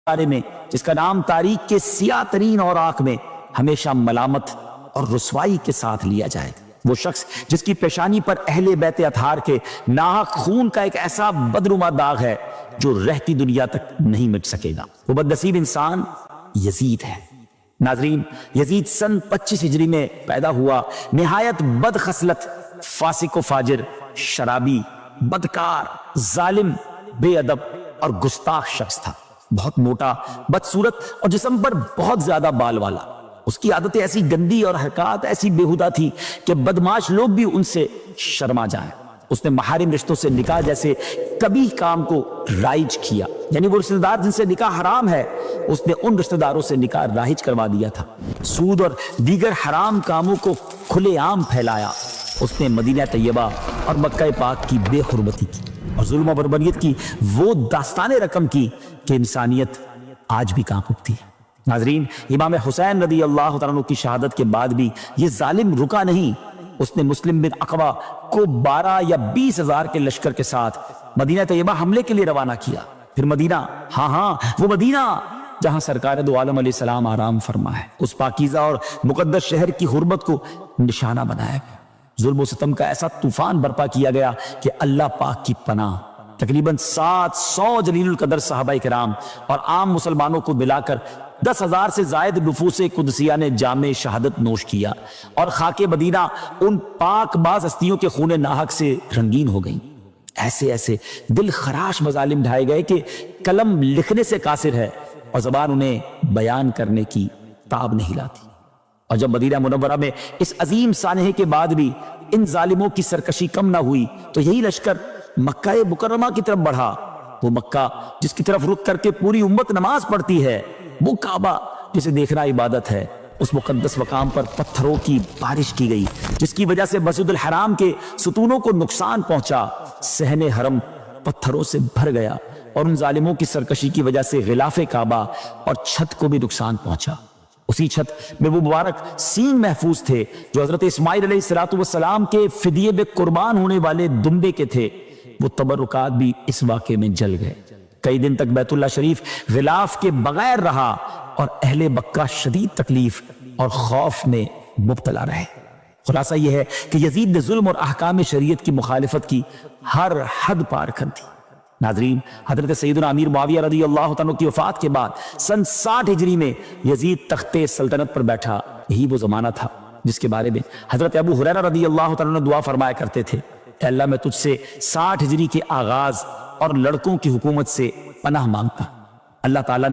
بارے میں جس کا نام تاریخ کے سیاہ ترین اوراق میں ہمیشہ ملامت اور رسوائی کے ساتھ لیا جائے، وہ شخص جس کی پیشانی پر اہل بیت اطہار کے ناحق خون کا ایک ایسا بدنما داغ ہے جو رہتی دنیا تک نہیں مٹ سکے گا، وہ بدنصیب انسان یزید ہے۔ ناظرین، یزید سن 25 ہجری میں پیدا ہوا، نہایت بد خصلت، فاسق و فاجر، شرابی، بدکار، ظالم، بے ادب اور گستاخ شخص تھا، بہت موٹا، بدصورت اور جسم پر بہت زیادہ بال والا۔ اس کی عادتیں ایسی گندی اور حرکات ایسی بےہودہ تھی کہ بدمعاش لوگ بھی ان سے شرما جائیں۔ اس نے محارم رشتوں سے نکاح جیسے کبھی کام کو رائج کیا، یعنی وہ رشتہ دار جن سے نکاح حرام ہے اس نے ان رشتہ داروں سے نکاح رائج کروا دیا تھا۔ سود اور دیگر حرام کاموں کو کھلے عام پھیلایا۔ اس نے مدینہ طیبہ اور مکہ پاک کی بے حرمتی کی اور ظلم و بربریت کی وہ داستان رقم کی کہ انسانیت آج بھی کانپ اٹھتی ہے۔ ناظرین، امام حسین رضی اللہ تعالیٰ عنہ کی شہادت کے بعد بھی یہ ظالم رکا نہیں، اس نے مسلم بن عقبہ کو 12 یا 20 ہزار کے لشکر کے ساتھ مدینہ طیبہ حملے کے لیے روانہ کیا۔ پھر مدینہ، ہاں وہ مدینہ جہاں سرکار دو عالم علیہ السلام آرام فرما ہے، اس پاکیزہ اور مقدس شہر کی حرمت کو نشانہ بنایا گیا۔ ظلم و ستم کا ایسا طوفان برپا کیا گیا کہ اللہ پاک کی پناہ تقریباً 700 جلیل القدر صحابہ کرام اور عام مسلمانوں کو ملا کر 10,000 سے زائد نفوس قدسیہ نے جام شہادت نوش کیا اور خاک مدینہ ان پاک باز ہستیوں کے خون ناحق سے رنگین ہو گئیں۔ ایسے دل خراش مظالم ڈھائے گئے کہ قلم لکھنے سے قاصر ہے اور زبان انہیں بیان کرنے کی تاب نہیں لاتی۔ اور جب مدینہ منورہ میں اس عظیم سانحے کے بعد بھی ان ظالموں کی سرکشی کم نہ ہوئی تو یہی لشکر مکہ مکرمہ کی طرف بڑھا، وہ مکہ جس کی طرف رخ کر کے پوری امت نماز پڑھتی ہے، وہ کعبہ جسے دیکھنا عبادت ہے، اس مقدس مقام پر پتھروں کی بارش کی گئی جس کی وجہ سے مسجد الحرام کے ستونوں کو نقصان پہنچا، صحن حرم پتھروں سے بھر گیا اور ان ظالموں کی سرکشی کی وجہ سے غلاف کعبہ اور چھت کو بھی نقصان پہنچا۔ اسی چھت میں وہ مبارک سینگ محفوظ تھے جو حضرت اسماعیل علیہ السلام کے فدیے میں قربان ہونے والے دمبے کے تھے، وہ تبرکات بھی اس واقعے میں جل گئے۔ کئی دن تک بیت اللہ شریف غلاف کے بغیر رہا اور اہل مکہ شدید تکلیف اور خوف میں مبتلا رہے۔ خلاصہ یہ ہے کہ یزید نے ظلم اور احکام شریعت کی مخالفت کی ہر حد پار کر دی۔ ناظرین، حضرت سیدنا امیر معاویہ رضی اللہ عنہ کی وفات کے بعد سن 60 ہجری میں یزید تخت سلطنت پر بیٹھا۔ یہی وہ زمانہ تھا جس کے بارے میں حضرت ابو ہریرہ رضی اللہ عنہ دعا فرمایا کرتے تھے، اے اللہ میں تجھ سے 60 ہجری کے آغاز اور لڑکوں کی حکومت سے پناہ مانگتا۔ اللہ تعالیٰ